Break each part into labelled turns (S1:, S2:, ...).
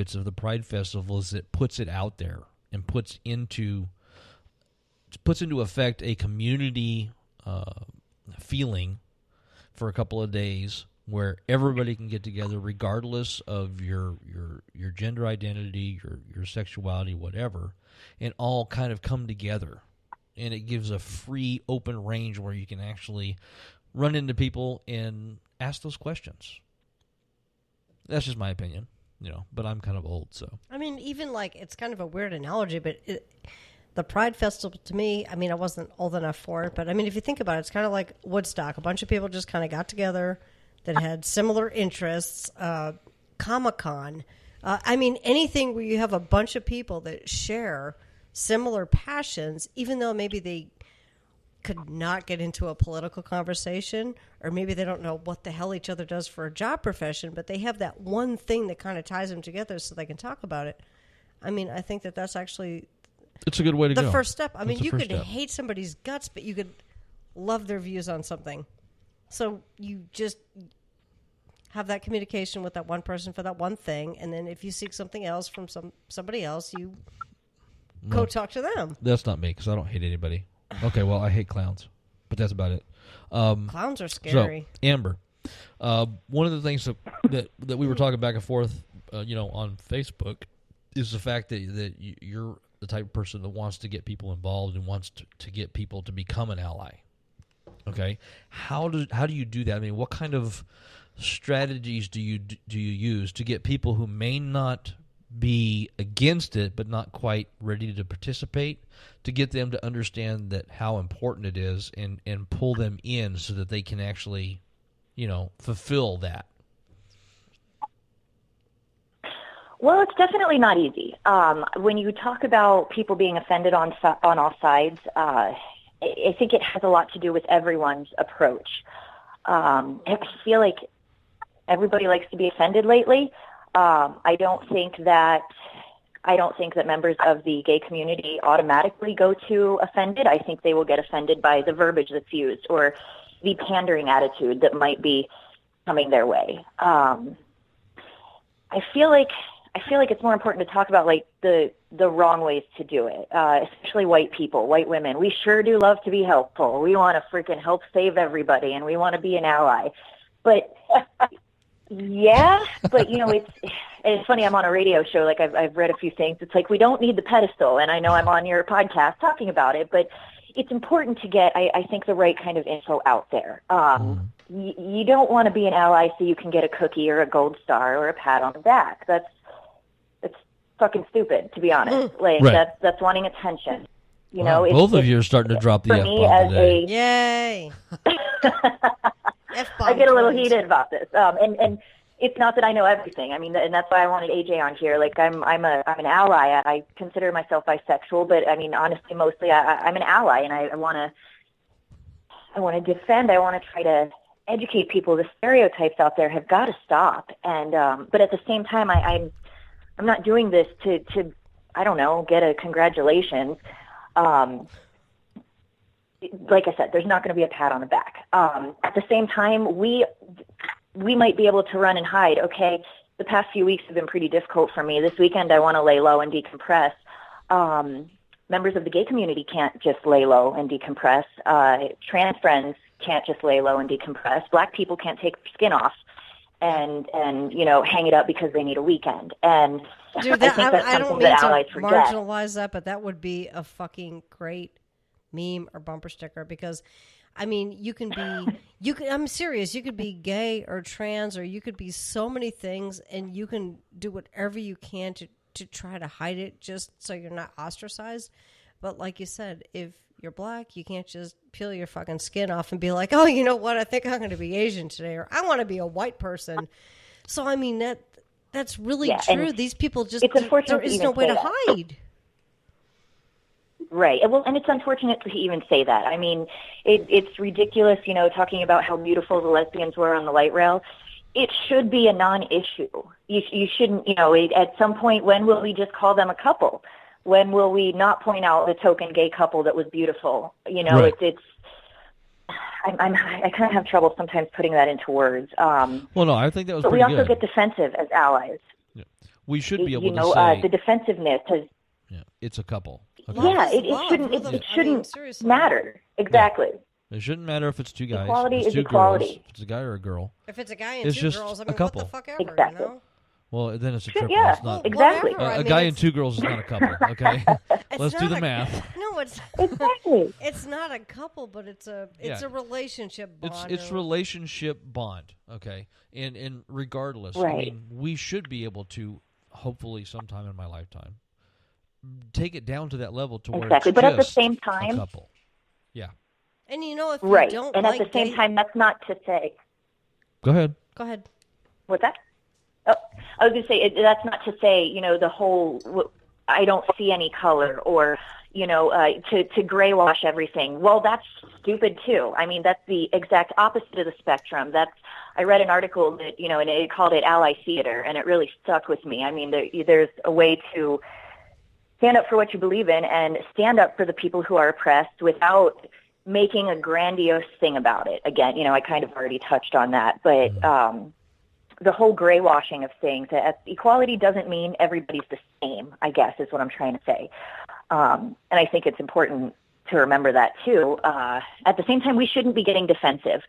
S1: benefits of the Pride Festival is it puts it out there and puts into effect a community feeling for a couple of days where everybody can get together regardless of your gender identity, your sexuality, whatever, and all kind of come together. And it gives a free, open range where you can actually run into people and ask those questions. That's just my opinion, but I'm kind of old, so.
S2: I mean, even like, it's kind of a weird analogy, but the Pride Festival to me, I mean, I wasn't old enough for it, but I mean, if you think about it, it's kind of like Woodstock. A bunch of people just kind of got together that had similar interests. Comic-Con. I mean, anything where you have a bunch of people that share similar passions, even though maybe they could not get into a political conversation, or maybe they don't know what the hell each other does for a job profession, but they have that one thing that kind of ties them together so they can talk about it. I mean, I think that's actually...
S1: It's a good way to go.
S2: The first step. I mean, you could hate somebody's guts, but you could love their views on something. So you just have that communication with that one person for that one thing, and then if you seek something else from somebody else, you go talk to them.
S1: That's not me, because I don't hate anybody. Okay, well, I hate clowns, but that's about it.
S2: Clowns are scary.
S1: So, Amber, one of the things that we were talking back and forth, on Facebook, is the fact that you're the type of person that wants to get people involved and wants to get people to become an ally. Okay, how do you do that? I mean, what kind of strategies do you use to get people who may not be against it but not quite ready to participate, to get them to understand that how important it is and pull them in so that they can actually, fulfill that?
S3: Well, it's definitely not easy. When you talk about people being offended on all sides, I think it has a lot to do with everyone's approach. I feel like everybody likes to be offended lately. I don't think that members of the gay community automatically go to offended. I think they will get offended by the verbiage that's used or the pandering attitude that might be coming their way. I feel like it's more important to talk about like the wrong ways to do it, especially white people, white women. We sure do love to be helpful. We want to freaking help save everybody, and we want to be an ally. But yeah, but it's funny. I'm on a radio show. Like I've read a few things. It's like we don't need the pedestal, and I know I'm on your podcast talking about it, but it's important to get, I think, the right kind of info out there. You don't want to be an ally so you can get a cookie or a gold star or a pat on the back. That's fucking stupid, to be honest. Like
S1: right.
S3: That's wanting attention.
S1: Wow, both of you are starting to drop the F-bomb today.
S2: Yay!
S3: I get a little heated about this, and it's not that I know everything. I mean, and that's why I wanted AJ on here. Like, I'm an ally. I consider myself bisexual, but I mean, honestly, mostly I'm an ally, and I want to defend. I want to try to educate people. The stereotypes out there have got to stop, and but at the same time, I'm not doing this to I don't know, get a congratulations. Like I said, there's not going to be a pat on the back. At the same time, we might be able to run and hide. Okay, the past few weeks have been pretty difficult for me. This weekend, I want to lay low and decompress. Members of the gay community can't just lay low and decompress. Trans friends can't just lay low and decompress. Black people can't take their skin off and hang it up because they need a weekend. And
S2: dude, I don't mean to marginalize that, but that would be a fucking great meme or bumper sticker, because I mean, I'm serious, you could be gay or trans, or you could be so many things, and you can do whatever you can to try to hide it just so you're not ostracized. But like you said, if you're black, you can't just peel your fucking skin off and be like, oh, you know what, I think I'm going to be Asian today, or I want to be a white person. So I mean, that's really true. These people just, there is no way to hide.
S3: Right. Well, and it's unfortunate to even say that. I mean, it's ridiculous, talking about how beautiful the lesbians were on the light rail. It should be a non-issue. You shouldn't, at some point, when will we just call them a couple? When will we not point out the token gay couple that was beautiful?
S1: Right.
S3: I kind of have trouble sometimes putting that into words.
S1: Well, no, I think that was
S3: but
S1: pretty
S3: we also
S1: good.
S3: get defensive as allies.
S1: Yeah. we should be able
S3: you
S1: to
S3: know,
S1: say
S3: the defensiveness has.
S1: yeah, it's a couple. Okay.
S2: Love
S3: Yeah,
S2: is
S3: it
S2: love.
S3: shouldn't.
S2: Who the-
S3: It
S2: I mean,
S3: shouldn't
S2: seriously.
S3: matter. Exactly.
S1: It shouldn't matter if it's two guys,
S3: Equality
S1: if it's
S3: is
S1: two girls,
S3: equality.
S1: if it's a guy or a girl.
S2: If it's a guy and
S1: It's
S2: two
S1: just
S2: girls, I
S1: a
S2: mean,
S1: couple.
S2: what the fuck ever,
S3: Exactly.
S2: you know?
S1: Well, then it's a triple.
S3: Yeah,
S1: It's not
S3: exactly.
S2: Whatever. I
S1: a
S2: mean,
S1: guy and
S2: it's-
S1: two girls is not a couple. Okay,
S2: It's
S1: let's do
S2: not
S1: the
S2: a-
S1: math.
S2: No, it's
S3: Exactly.
S2: it's not a couple, but it's a
S1: Yeah.
S2: relationship bond.
S1: It's
S2: or-
S1: relationship bond. Okay, and regardless, I
S3: Right.
S1: mean, we should be able to hopefully sometime in my lifetime take it down to that level to where
S3: Exactly.
S1: it's
S3: But at the
S1: just
S3: same
S1: a
S3: time,
S1: couple. Yeah,
S2: And you know, if you
S3: right.
S2: don't
S3: And
S2: like
S3: at the same
S2: date-
S3: time, that's not to say.
S1: go ahead.
S2: go ahead.
S3: What's that? Oh, I was going to say that's not to say, you know, the whole I don't see any color or, you know, to gray wash everything. Well, that's stupid too. I mean, that's the exact opposite of the spectrum. I read an article that, you know, and it called it ally theater, and it really stuck with me. I mean, there's a way to stand up for what you believe in and stand up for the people who are oppressed without making a grandiose thing about it. Again, you know, I kind of already touched on that, but the whole gray washing of things, equality doesn't mean everybody's the same, I guess, is what I'm trying to say. And I think it's important to remember that too. At the same time, we shouldn't be getting defensive.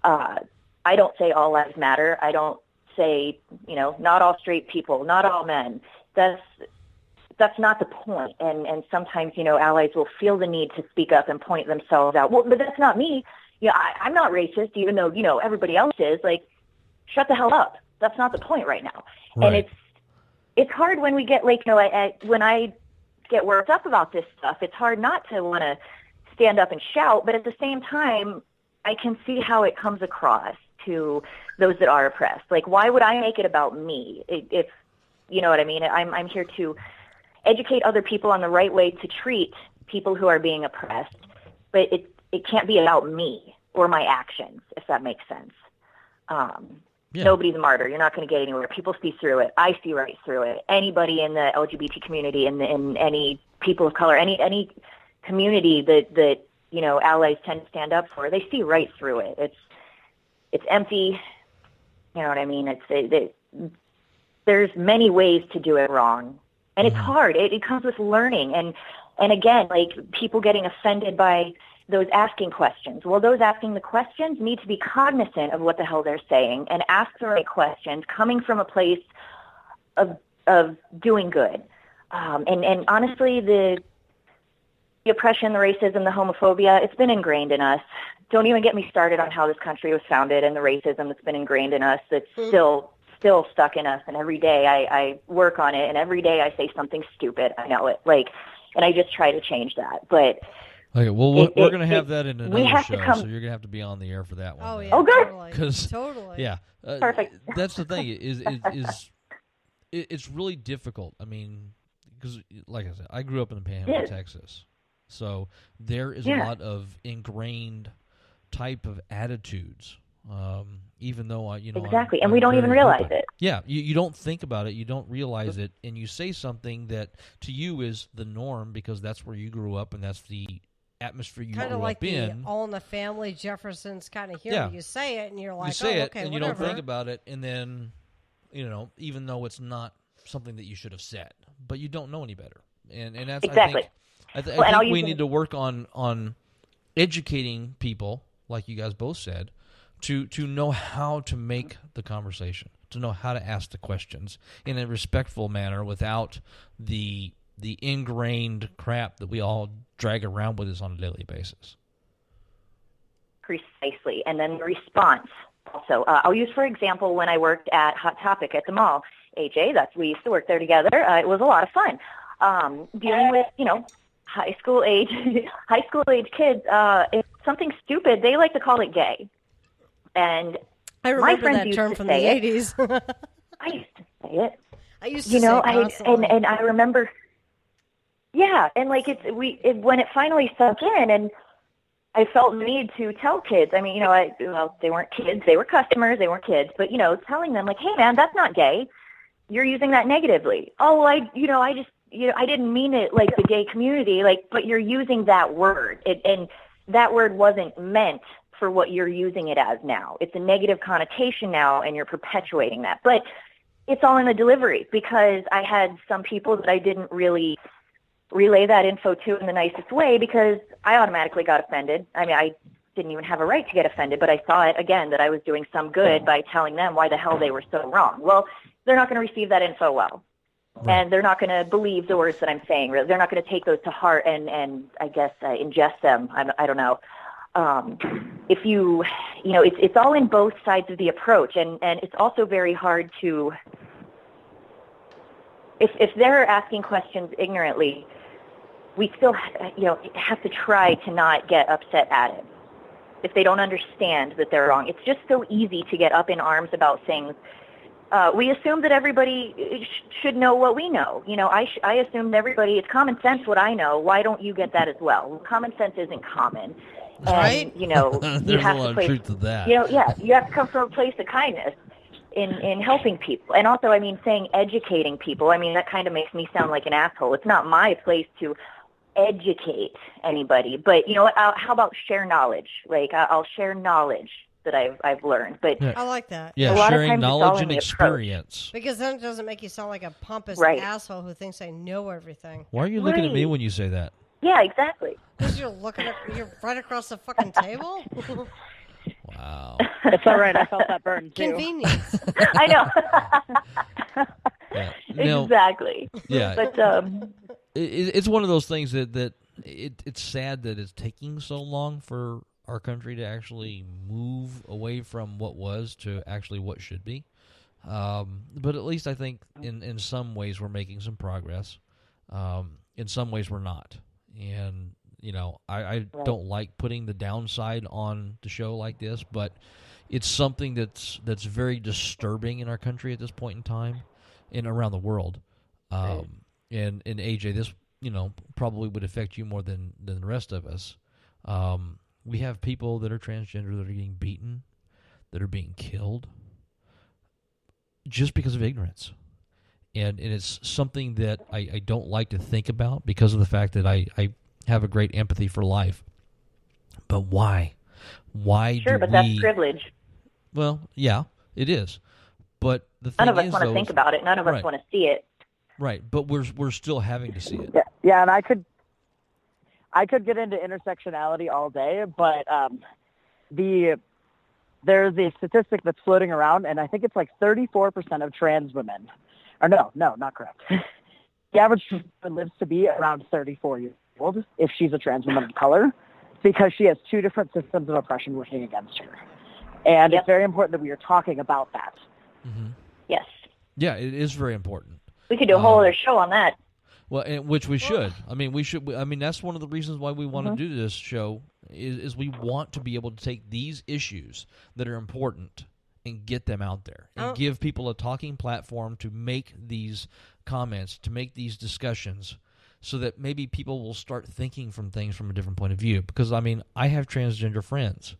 S3: I don't say all lives matter. I don't say, you know, not all straight people, not all men. That's not the point. And sometimes, you know, allies will feel the need to speak up and point themselves out. Well, but that's not me. Yeah, I'm not racist, even though, you know, everybody else is. Like, shut the hell up. That's not the point right now.
S1: Right.
S3: And it's hard when we get, like, you know, when I get worked up about this stuff, it's hard not to want to stand up and shout. But at the same time, I can see how it comes across to those that are oppressed. Like, why would I make it about me? If you know what I mean? I'm here to educate other people on the right way to treat people who are being oppressed, but it can't be about me or my actions, if that makes sense.
S1: Yeah.
S3: Nobody's a martyr. You're not going to get anywhere. People see through it. I see right through it. Anybody in the LGBT community, in any people of color, any community that you know allies tend to stand up for, they see right through it. It's empty. You know what I mean? There's many ways to do it wrong, and it's hard. It comes with learning, and again, like people getting offended by those asking questions. Well, those asking the questions need to be cognizant of what the hell they're saying and ask the right questions, coming from a place of doing good. And honestly, the oppression, the racism, the homophobia, it's been ingrained in us. Don't even get me started on how this country was founded and the racism that's been ingrained in us that's still stuck in us. And every day I work on it, and every day I say something stupid. I know it. And I just try to change that. But
S1: Okay, well, we're going to have that in another
S3: have
S1: show,
S3: to come-
S1: so you're going to have to be on the air for that one.
S2: Oh
S1: then.
S2: yeah.
S3: Oh, good.
S2: Totally.
S1: 'Cause-
S2: Totally.
S1: Yeah.
S3: Perfect.
S1: That's the thing is it's really difficult. I mean, because like I said, I grew up in the Panhandle of Texas, so there is a lot of ingrained type of attitudes. Even though
S3: Exactly,
S1: I'm
S3: and we don't even
S1: very
S3: realize
S1: open.
S3: it.
S1: Yeah, you don't think about it, you don't realize it, and you say something that to you is the norm because that's where you grew up and that's the atmosphere you
S2: Kind
S1: grew
S2: of like
S1: up in.
S2: the All in the Family, Jefferson's kind of here.
S1: Yeah.
S2: You say it, and you're like,
S1: You say
S2: oh,
S1: it
S2: okay,
S1: and you
S2: whatever.
S1: don't think about it, and then even though it's not something that you should have said, but you don't know any better, and that's
S3: Exactly.
S1: I
S3: Well, and I'll
S1: think we
S3: use
S1: need to work on educating people, like you guys both said, to know how to make the conversation, to know how to ask the questions in a respectful manner without the ingrained crap that we all drag around with us on a daily basis.
S3: Precisely. And then the response also. I'll use, for example, when I worked at Hot Topic at the mall. AJ, we used to work there together. It was a lot of fun. Dealing with, high school age kids, if something stupid, they like to call it gay. And
S2: I
S3: my
S2: remember
S3: friends
S2: that
S3: used
S2: term
S3: to
S2: from the
S3: say it.
S2: 80s.
S3: I used to say it.
S2: I used to say it constantly.
S3: and I remember, yeah, and like when it finally sunk in, and I felt the need to tell kids. I mean, they weren't kids, they were customers, they weren't kids, but telling them like, hey man, that's not gay. You're using that negatively. Oh, well, I didn't mean it like the gay community, but you're using that word, and that word wasn't meant for what you're using it as now. It's a negative connotation now, and you're perpetuating that. But it's all in the delivery, because I had some people that I didn't really relay that info to in the nicest way, because I automatically got offended. I mean, I didn't even have a right to get offended, but I saw it again that I was doing some good by telling them why the hell they were so wrong. Well, they're not going to receive that info well. Right. And they're not going to believe the words that I'm saying. They're not going to take those to heart and I guess ingest them. I don't know. If it's all in both sides of the approach, and it's also very hard to, if they're asking questions ignorantly, we still, have to try to not get upset at it if they don't understand that they're wrong. It's just so easy to get up in arms about things. We assume that everybody should know what we know. I assume everybody, it's common sense what I know. Why don't you get that as well? Well, common sense isn't common. And,
S2: right?
S3: You
S1: There's
S3: have
S1: a lot
S3: to
S1: of truth to that.
S3: You have to come from a place of kindness in helping people. And also, saying educating people, that kind of makes me sound like an asshole. It's not my place to educate anybody. But you know what? How about share knowledge? Like, I'll share knowledge that I've learned. But
S2: I like that.
S1: Yeah,
S3: a lot of
S1: sharing
S3: times it's all
S1: knowledge
S3: in
S1: and
S3: the
S1: experience.
S2: Because then it doesn't make you sound like a pompous
S3: Right.
S2: asshole who thinks I know everything.
S1: Why are you looking at me
S3: Right.
S1: when you say that?
S3: Yeah, exactly.
S2: Because you're right across the fucking table.
S1: Wow.
S4: It's all right. I felt that burn too.
S2: Convenience.
S3: I know.
S1: Yeah. No,
S3: Exactly.
S1: yeah.
S3: But
S1: It's one of those things that it's sad that it's taking so long for our country to actually move away from what was to actually what should be. But at least I think in some ways we're making some progress. In some ways we're not. And, I don't like putting the downside on the show like this, but it's something that's very disturbing in our country at this point in time and around the world. And AJ, this, probably would affect you more than the rest of us. We have people that are transgender that are getting beaten, that are being killed, just because of ignorance. And it's something that I don't like to think about because of the fact that I have a great empathy for life. But why? Why
S3: sure,
S1: do
S3: but
S1: we...
S3: that's privilege.
S1: Well, yeah, it is. But the thing
S3: None of us
S1: is,
S3: want to think about it. None of us
S1: Right.
S3: want to see it.
S1: Right, but we're still having to see it.
S4: Yeah, and I could get into intersectionality all day, but there's a statistic that's floating around, and I think it's like 34% of trans women. Or no, not correct. The average woman lives to be around 34 years old if she's a trans woman of color, because she has two different systems of oppression working against her. And
S3: Yep.
S4: it's very important that we are talking about that.
S1: Mm-hmm.
S3: Yes.
S1: Yeah, it is very important.
S3: We could do a whole other show on that.
S1: Well, and which we should. We should. That's one of the reasons why we want
S3: Mm-hmm.
S1: to do this show is we want to be able to take these issues that are important and get them out there and give people a talking platform to make these comments, to make these discussions, so that maybe people will start thinking from things from a different point of view. Because, I have transgender friends,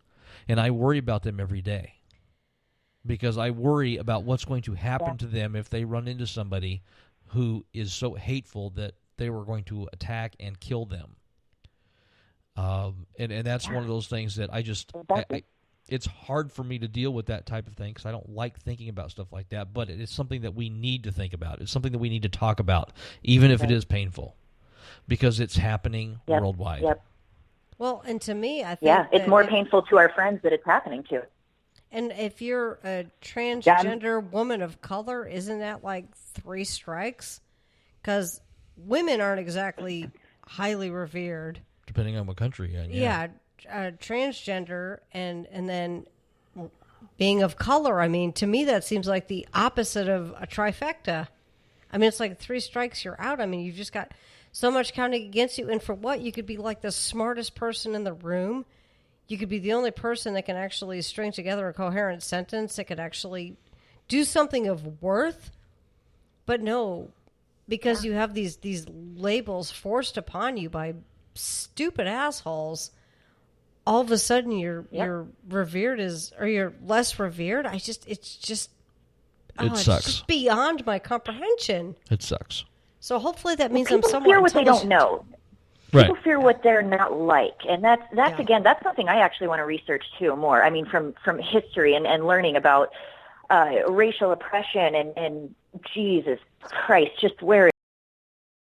S1: and I worry about them every day. Because I worry about what's going to happen to them if they run into somebody who is so hateful that they were going to attack and kill them. And that's one of those things that it's hard for me to deal with that type of thing because I don't like thinking about stuff like that. But it's something that we need to think about. It's something that we need to talk about, even if it is painful, because it's happening worldwide.
S3: Yep.
S2: Well, and to me, I think
S3: Yeah, it's
S2: that
S3: more painful to our friends that it's happening to.
S2: And if you're a transgender woman of color, isn't that like 3 strikes? Because women aren't exactly highly revered.
S1: Depending on what country you're in.
S2: Yeah, transgender and then being of color. To me, that seems like the opposite of a trifecta. It's like 3 strikes, you're out. You've just got so much counting against you. And for what? You could be like the smartest person in the room. You could be the only person that can actually string together a coherent sentence that could actually do something of worth. But no, because you have these labels forced upon you by stupid assholes, all of a sudden you're revered or you're less revered. It's just
S1: sucks.
S2: It's just beyond my comprehension.
S1: It sucks.
S2: So hopefully that means I'm
S3: People
S2: somewhat
S3: fear what they don't
S2: intelligent.
S3: know.
S1: Right.
S3: People fear what they're not like, and that's again, that's something I actually want to research too more. From history and learning about racial oppression and Jesus Christ, just where